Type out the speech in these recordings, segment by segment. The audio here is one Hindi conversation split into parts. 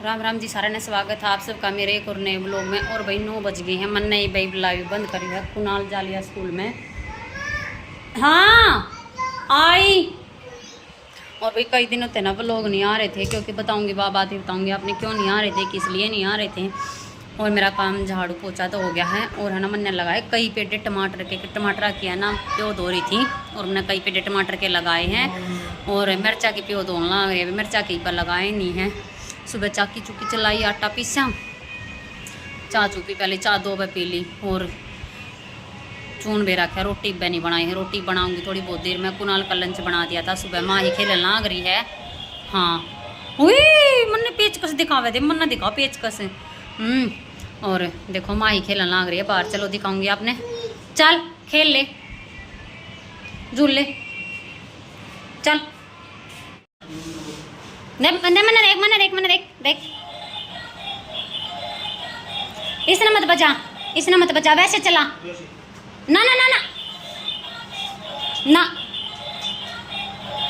राम राम जी, सारा ने स्वागत है आप सबका मेरे एक और नए ब्लॉग में। और भाई 9 बज गए हैं, मन नहीं भाई लाइव बंद करी है। कुणाल जा लिया स्कूल में। हाँ आई। और भाई कई दिनों से ना ब्लॉग नहीं आ रहे थे, क्योंकि बताऊंगी बात ही बताऊंगी आपने क्यों नहीं आ रहे थे, किस लिए नहीं आ रहे थे। और मेरा काम झाड़ू पोछा तो हो गया है। और है ना, मैंने लगाए कई पेड़े टमाटर की है ना प्यो धो रही थी। और मैंने कई पेड़े टमाटर के लगाए हैं। और मिर्चा की प्यो धोना लग रही है, मिर्चा के पर लगाए नहीं हैं। सुबह चाकी चुकी चलाई, आटा पीसा, चाह चू पी, पहले चाह 2 बार पी ली। और चून भी रखा, रोटी भी नहीं बनाई है। रोटी बनाऊंगी थोड़ी बहुत देर में। कुणाल का लंच बना दिया था सुबह। माँ ही खेलने लाग रही है। हाँ मन्ने पेचकस दिखावे दे, मन्ना दिखाओ पेचकस। और देखो माँ ही खेलने लाग रही है बाहर। चलो दिखाऊंगी आपने, चल खेल ले, झूल ले, चल। मैंने देख इसने मत बजा, वैसे चला। ना ना ना ना ना,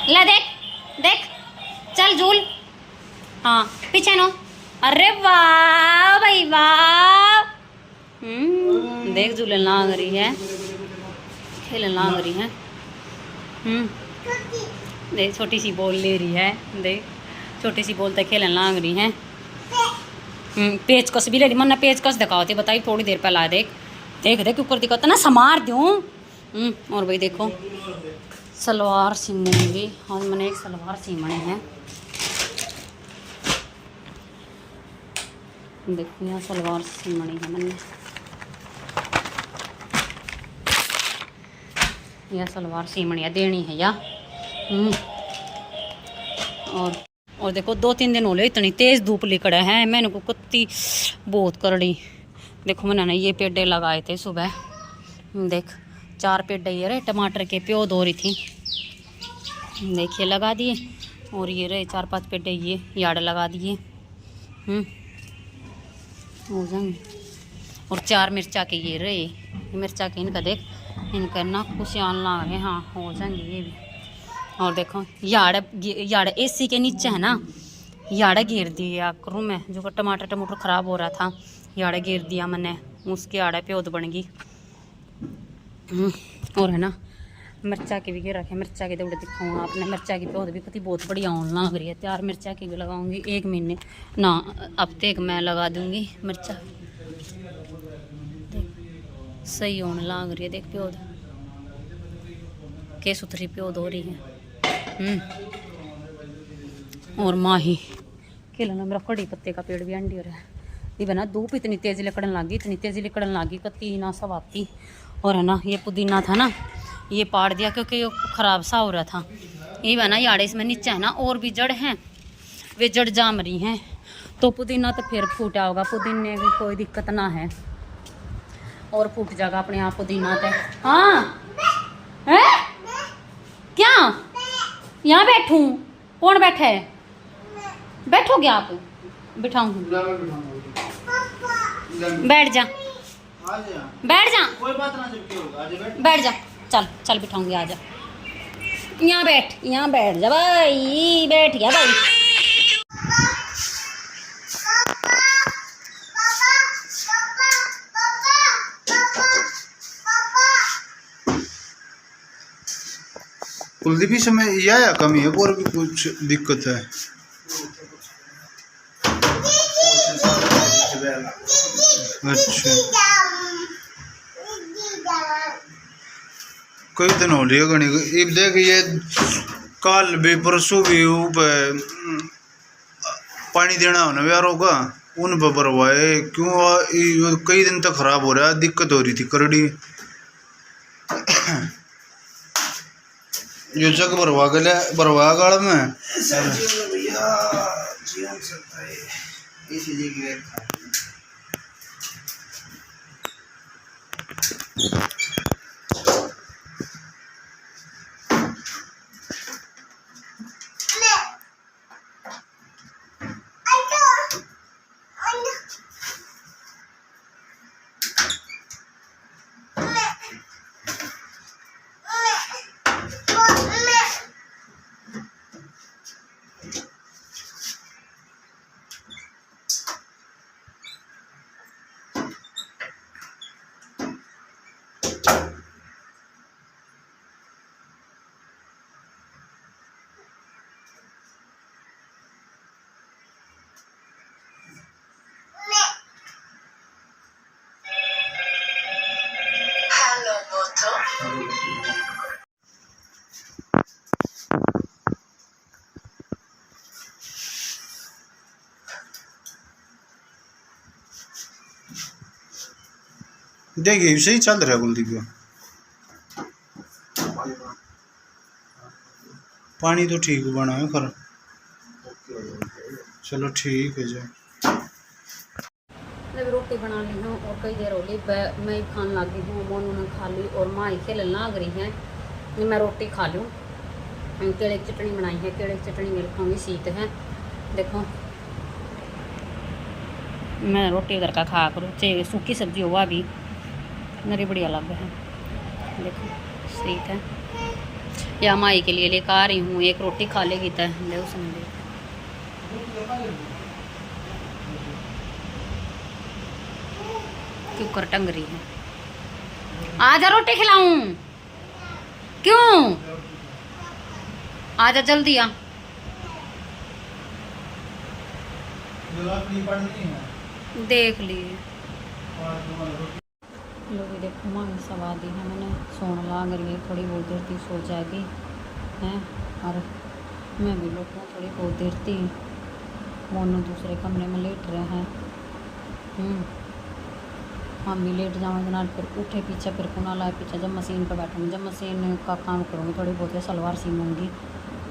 ले देख चल झूल। हाँ पीछे नो। अरे वाह भाई वाह। देख झूलन लाग रही है, खेलन लाग रही है। देख छोटी सी बॉल ले रही है, देख छोटी सी बॉल तक खेलन लाग रही है। पेचकस भी ले रही। मन पेचकस दिखाओ थे, बताई थोड़ी देर पहला। देख ऊपर दिखाता ना, समार दूँ। और भाई देखो सलवार सिमूंगी। और मैंने एक सलवार सीमने हैं। देखो यहाँ सलवार सिमनी है मैंने, यह सलवार सीमनी देनी है या। और देखो 2-3 दिन हो गए, इतनी तेज़ धूप लिकड़ा है। मैंने को कुत्ती बहुत करड़ी। देखो मैंने ये पेड़े लगाए थे सुबह। देख 4 पेड़े ये रहे टमाटर के, प्यो धो रही थी। देखिए लगा दिए। और ये रहे 4-5 पेड़े ये यार्ड लगा दिए। हो जाएंगे। और 4 मिर्चा के ये रहे, मिर्चा के इनका देख, इनका ना कुछ आना है। हाँ हो जाएंगे ये भी। और देखो याड़ एसी के नीचे है ना, याड़ घेर दिया करूँ मैं। जो टमाटर ख़राब हो रहा था, याड़ घेर दिया मैंने, उसके आड़े प्योद बन गई। और है ना मिर्चा की भी घेर रखे। मिर्चा के दौड़े दिखाऊँगा आपने। मिर्चा की प्योद भी पति बहुत बढ़िया होने लग रही है। 4 मिर्चा की भी लगाऊंगी 1 महीने ना, हफ्ते एक मैं लगा दूंगी मिर्चा। देख सही होने लग रही है। देख प्योद के सुथरी प्योद हो रही है। और माही खेलना मेरा कड़ी पत्ते का पेड़ भी अंडी हो रहा है। ये बना धूप इतनी तेज़ लिकड़न लगी कत्ती ना सवाती। और है ना ये पुदीना था ना, ये पाड़ दिया क्योंकि ये ख़राब सा हो रहा था। ये बना यार इसमें नीचे है ना और भी जड़ हैं, वे जड़ जाम रही हैं। तो पुदीना तो फिर फूटा होगा। पुदीने की कोई दिक्कत ना है, और फूट जाएगा अपने आप पुदीना तो। हाँ है क्या, यहाँ बैठूं? कौन बैठा है? बैठोगे आप? बिठाऊंगी। बैठ जा, बैठ जा, कोई बात ना, बैठ जा। चल बिठाऊंगी, आ जा। यहाँ बैठ जा भाई। बैठ गया भाई। कुलदीप समय या कमी है और भी कुछ दिक्कत है? अच्छा कई दिन हो रही है गणी। अब देख ये कल भी परसों भी पानी देना होना यार होगा उन पर बरवाए। क्यों कई दिन तक खराब हो रहा है, दिक्कत हो रही थी करड़ी। जो जग बरवा गाड़ में देखिए सही चल रहा है कुलदीप का। पानी तो ठीक बना है खर। चलो ठीक है जो मैं रोटी बना ली हूँ और कई देर हो गई मैं खाने लगी हूँ। मोनू ने खा ली और माँ ही खेलने लग रही है। मैं रोटी खा लूँ। केले की चटनी बनाई है, केले की चटनी मेरे खाऊंगी शीत है। देखो मैं रोटी उधर का खा करूँ, चाहे सूखी सब्जी हुआ भी मेरी बढ़िया लग है। देखो शीत है या माई के लिए लेकर आ रही हूँ। एक रोटी खा लेगी तो ले उसने ले क्यों कर टंग रही है। आजा रोटी खिलाऊं क्यों, आजा जल्दी आ। देख लिए लोग देखो माँ सवा दी है मैंने, सोने लाग रही है। थोड़ी बहुत देर थी सो जाएगी हैं और मैं भी लोग थोड़ी बहुत देर थी। मोनू दूसरे कमरे में लेट रहे हैं। हम भी लेट जाऊँगे ना, फिर उठे पीछे फिर को ना लाए पीछे। जब मशीन पर बैठूँगी, जब मशीन का काम करूँगी थोड़ी बहुत सलवार सीमूँगी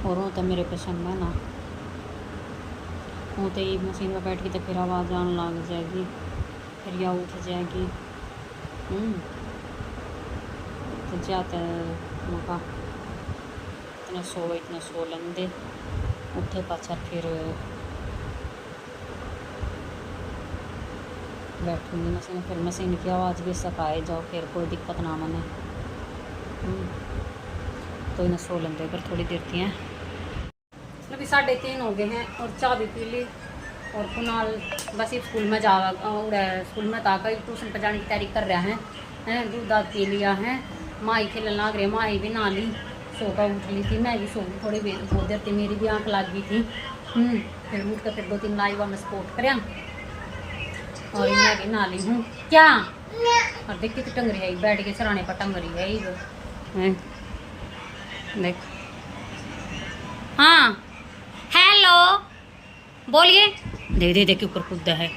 और वो तो मेरे पसंद है ना। वो तो ये मशीन पर बैठ के तो फिर आवाज़ आने लग जाएगी, फिर या उठ जाएगी। तो जाता मौका इतना सो लेंदे उठे पाछा फिर बैठूँगी मशीन। फिर मशीन की आवाज़ भी सकाए जाओ, फिर कोई दिक्कत ना मने। तो इन्हें सो लेंदे पर थोड़ी देर थी हैं। अभी 3:30 हो गए हैं और चाय भी पी ली। और कुणाल बस ही स्कूल में जा स्कूल में ताकर ट्यूशन पर जाने की तैयारी कर रहा है। दूध दाद पी लिया है। माई खेलने लग रही, माई भी नहा ली, सो कर उठ ली थी। मैं भी सो गई थोड़ी बहुत देर थी, मेरी भी आँख लग गई थी। फिर उठ कर फिर 2-3 लाइव में स्पोर्ट कराया और मैं भी नहा ली हूँ। क्या और देख कितनी टंग रही है, बैठ के सराने पर टंग रही है ये देख। हाँ हेलो बोलिए। देख देख देख के ऊपर कूदा है।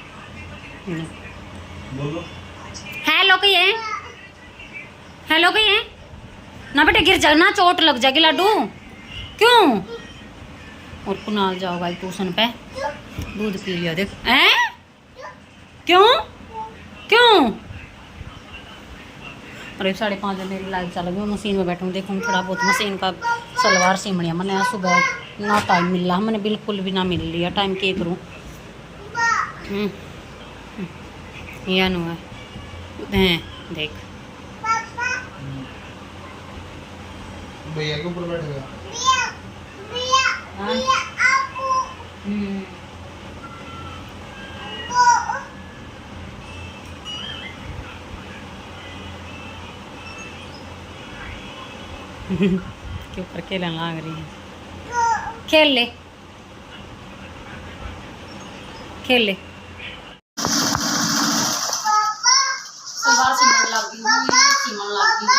बोलो हेलो कही है, हेलो कही है ना बेटे, गिर जाना चोट लग जाएगी लड्डू। क्यों और कुणाल जाओ भाई ट्यूशन पे, दूध पी लिया देख। हैं क्यों क्यों अरे 5:30 मेरी लाइट चल गई। मशीन में बैठूँ देखूँ थोड़ा बहुत मशीन का सलवार सिमणिया मैंने सुबह ना टाइम मिल रहा, मैंने बिल्कुल भी ना मिल लिया टाइम। के करूँ या नु है देख भैया के ऊपर बैठ गया। के ऊपर खेलने लग रही है। खेल ले खेल ले। सलवार सिमण लग गई हूँ, ये सिमण लग गई हूँ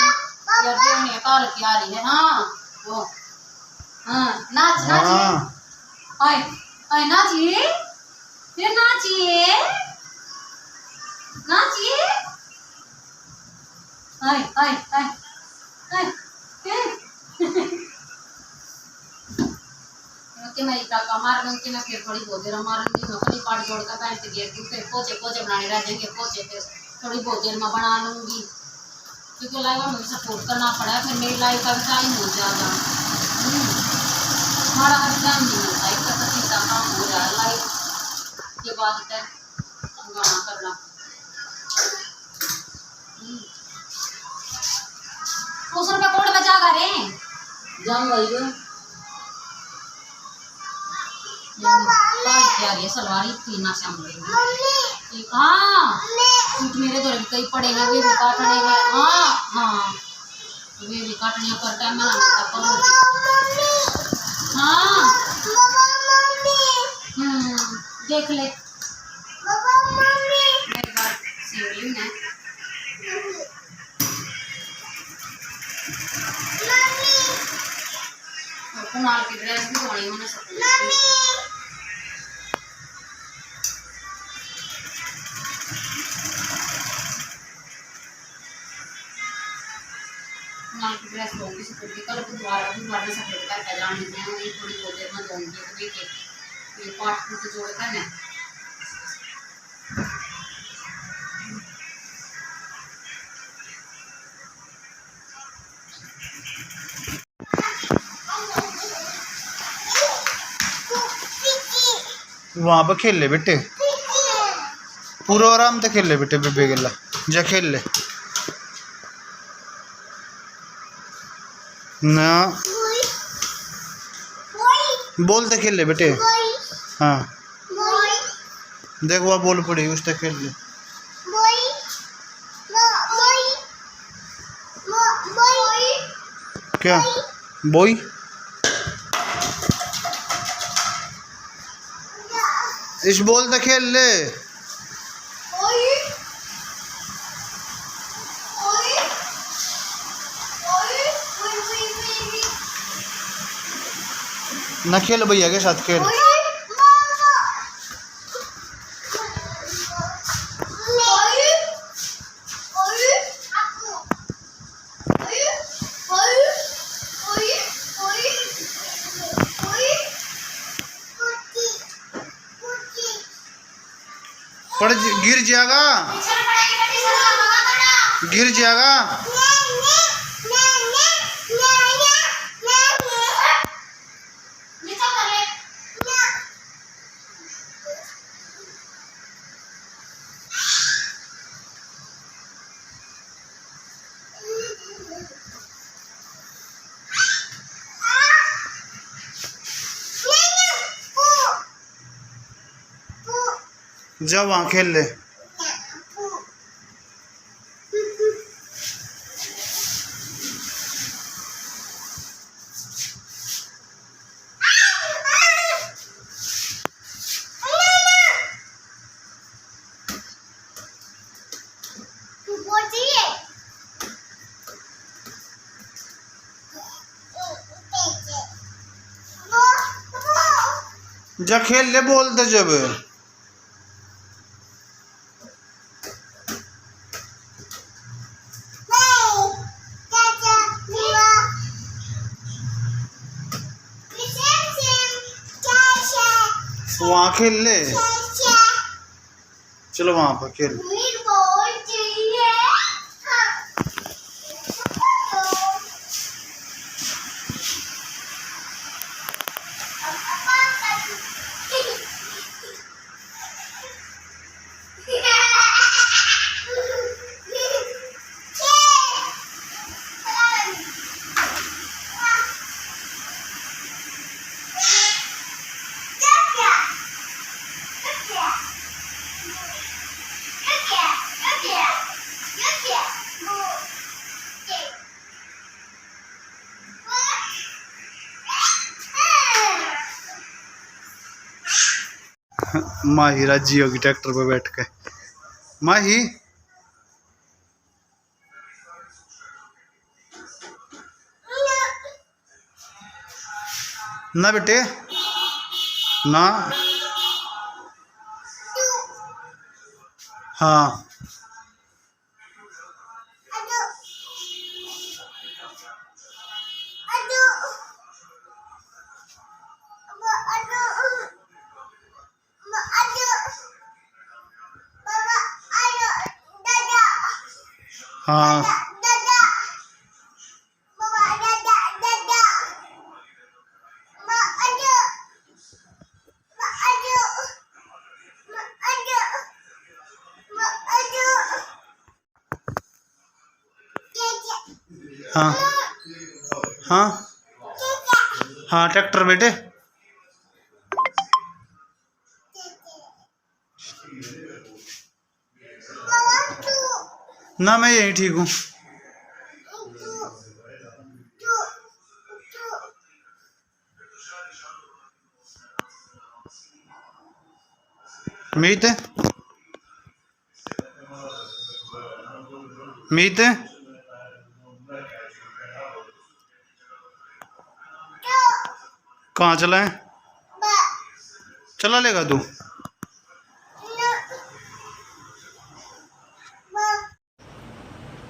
यार। देवनी काल की आ रही है। हाँ वो हाँ नाच नाचिए, आए आए नाचिए, फिर नाचिए नाचिए, आए आए आए आए कि मैं टाका मार लूँगी ना, फिर थोड़ी बहुत देर मारूंगी। मैं अपनी पार्ट जोड़ कर पैंट गिर दूँ, फिर पोचे पोचे बनाने रह जाएंगे। पोचे फिर थोड़ी बहुत देर में बना लूँगी क्योंकि लाइव में सपोर्ट करना पड़ा है। फिर मेरी लाइव का भी टाइम हो जाएगा, हमारा हर टाइम नहीं मिलता। एक तो सीधा काम हो रहा है लाइव के बाद तक गाना करना। उस रुपये कोड बचा कर जाऊँ वही सलवार पीना से हाँ सूट मेरे तो कई पड़ेगा, वे भी काटने का। हाँ हाँ वे भी काटने पर टाइम हाँ देख ले मेरी बात सीरियस है। और कुणाल की ड्रेस भी धोनी मैंने सब मां की ड्रेस लूँगी स्कूल की कल बुधवार बुधवार में सफेद करके जानी है वही थोड़ी बहुत देर में दूँगी वही के ये पाठ पूठ जोड़ कर ना वहाँ पर खेल ले बेटे पूरा आराम से खेल ले बेटे बेबे गिला जा खेल ले ना बोल तो खेल ले बेटे हाँ देख वहाँ बोल पड़ी उस तक खेल ले क्या बोई इस बोल तो खेल ले ना खेल भैया के साथ खेल पड़ गिर जाएगा गिर जाएगा जा वहाँ खेल ले जा खेल ले बोल दे जब वहाँ खेल ले चलो वहाँ पर खेल माही राजी होगी ट्रैक्टर पे बैठ के माही ना बेटे ना हाँ हाँ हाँ हाँ हाँ ट्रैक्टर बेटे ना मैं यही ठीक हूँ मीत मीत कहाँ चला है चला लेगा तू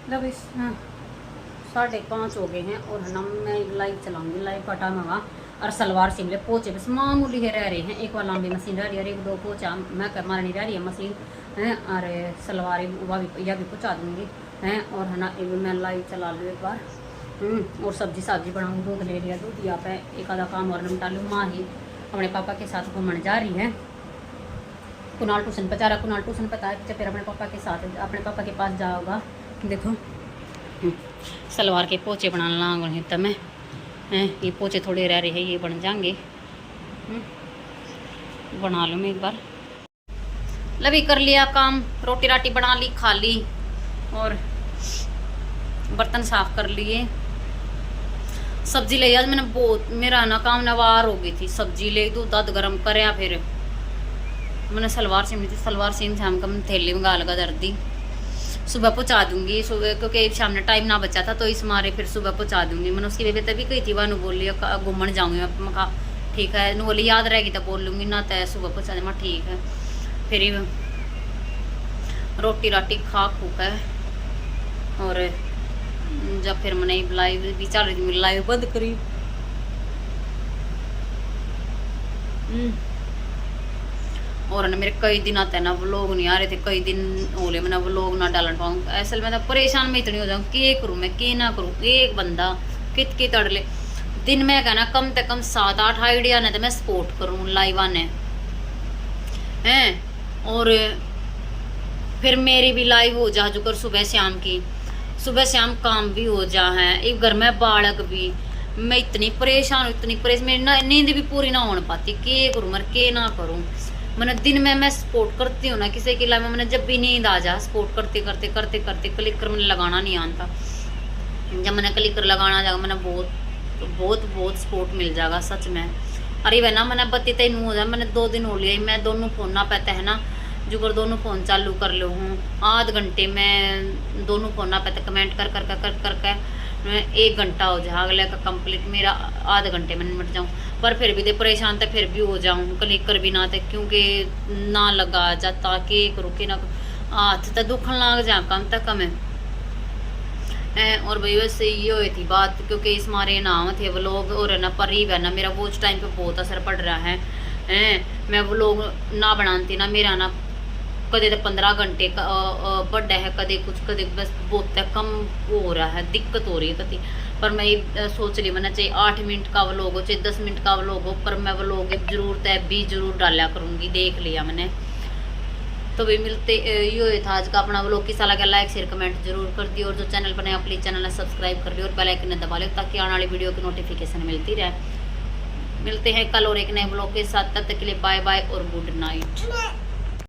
लो बस हाँ 5:30 हो गए हैं और है ना मैं लाइव चलाऊंगी। लाइव का टाइम होगा और सलवार सिमले पोचे बस मामूली है रह रहे हैं। एक बार लंबी मशीन रह रही है, एक दो पोचा मैं कर मारनी रह रही है मशीन हैं। और सलवार यह भी पहुँचा दूँगी हैं। और है ना एक मैं लाइव चला लूँ एक बार। और सब्जी बनाऊँ, दूध ले लिया, दूध यहाँ पे एक आधा काम और निपटा लूँ। माँ ही अपने पापा के साथ घूमने जा रही है। कुणाल ट्यूशन पर जा रहा, कुणाल ट्यूशन पर था फिर अपने पापा के साथ अपने पापा के पास जाओगा। देखो सलवार के पोचे बनाना लगा तो मैं ये पोचे थोड़े रह रहे हैं, ये बन जाएंगे। बना लूँ मैं एक बार। लभी कर लिया काम, रोटी राटी बना ली, खा ली और बर्तन साफ कर लिए। सब्जी ले आज मैंने बहुत मेरा ना काम नवार हो गई थी। सब्जी ले दूध दद गर्म करया, फिर मैंने सलवार सीमनी थी, सलवार सीम से हमको थैली में गाल का दर्दी। सुबह पहुँचा दूंगी सुबह, क्योंकि शाम ने टाइम ना बचा था तो इस मारे फिर सुबह पहुँचा दूंगी। मैंने उसकी बेबी तभी कही थी वानू बोली घूमन जाऊँगी मैं कहा ठीक है, नू बोली याद रहेगी तो बोल लूँगी ना तो सुबह पहुँचा दे। मैं ठीक है। फिर रोटी राटी खा खूक है और जब फिर मैंने लाइव भी चल रही थी, लाइव बंद करी। और ना मेरे कई दिन आते ना व्लॉग नहीं आ रहे थे, कई दिन होले मैंने व्लॉग ना डाल पाऊँ। असल में तो परेशान में इतनी हो जाऊँ, के करूँ मैं के ना करूँ। एक बंदा कित तड़ले दिन में कहना कम से कम 7-8 आइडिया ने तो मैं सपोर्ट करूँ लाइव आने हैं। और फिर मेरी भी लाइव हो जा जो कर सुबह शाम की, सुबह शाम काम भी हो जा है। एक घर में बालक भी, मैं इतनी परेशान हूँ, इतनी परेशान, मेरी ना नींद भी पूरी ना हो पाती। के करूँ मैं के ना करूँ। मैंने दिन में मैं सपोर्ट करती हूँ ना किसी की लाइफ में, मैंने जब भी नींद आ जा सपोर्ट करते करते करते करते क्लिकर मैंने लगाना नहीं आता। जब मैंने क्लिकर लगाना जाएगा मैंने बहुत सपोर्ट मिल जाएगा सच में। अरे वह ना मैंने बत्ती तय हो जाए, मैंने 2 दिन हो लिया मैं दोनों फ़ोन ना पाते है ना जो कर दोनों फ़ोन चालू कर लो हूँ। आध घंटे में दोनों फ़ोन ना पाते कमेंट कर कर 1 घंटा हो जाए अगले का कंप्लीट, मेरा आधे घंटे में निपट जाऊँ। पर फिर भी दे परेशान तो फिर भी हो जाऊँ क्लिक कर भी ना थे, क्योंकि ना लगा जाता के रुके ना हाथ तो दुखन लग जा कम तक कम है। और भाई वैसे ये हुई थी बात, क्योंकि इस मारे नाम थे व्लॉग और ना पर ही है ना मेरा वॉच टाइम पे बहुत असर पड़ रहा है। मैं व्लॉग ना बनाती ना मेरा ना कदे तो 15 घंटे का बढ़ा है, कदे कुछ कदे बस बहुत कम हो रहा है, दिक्कत हो रही है कभी। पर मैं सोच रही मैंने चाहे 8 मिनट का व्लॉग हो चाहे 10 मिनट का व्लॉग हो, पर मैं व्लॉग जरूर तय भी जरूर डाला करूँगी। देख लिया मैंने तो भी मिलते ये था आज का अपना व्लॉग। किसा लगा लाइक शेयर कमेंट जरूर कर दियो और जो चैनल पर नया प्लीज चैनल सब्सक्राइब कर लियो और बेल आइकन दबा लियो ताकि आने वाली वीडियो की नोटिफिकेशन मिलती रहे। मिलते हैं कल और एक नए व्लॉग के साथ, तब तक के लिए बाय बाय और गुड नाइट।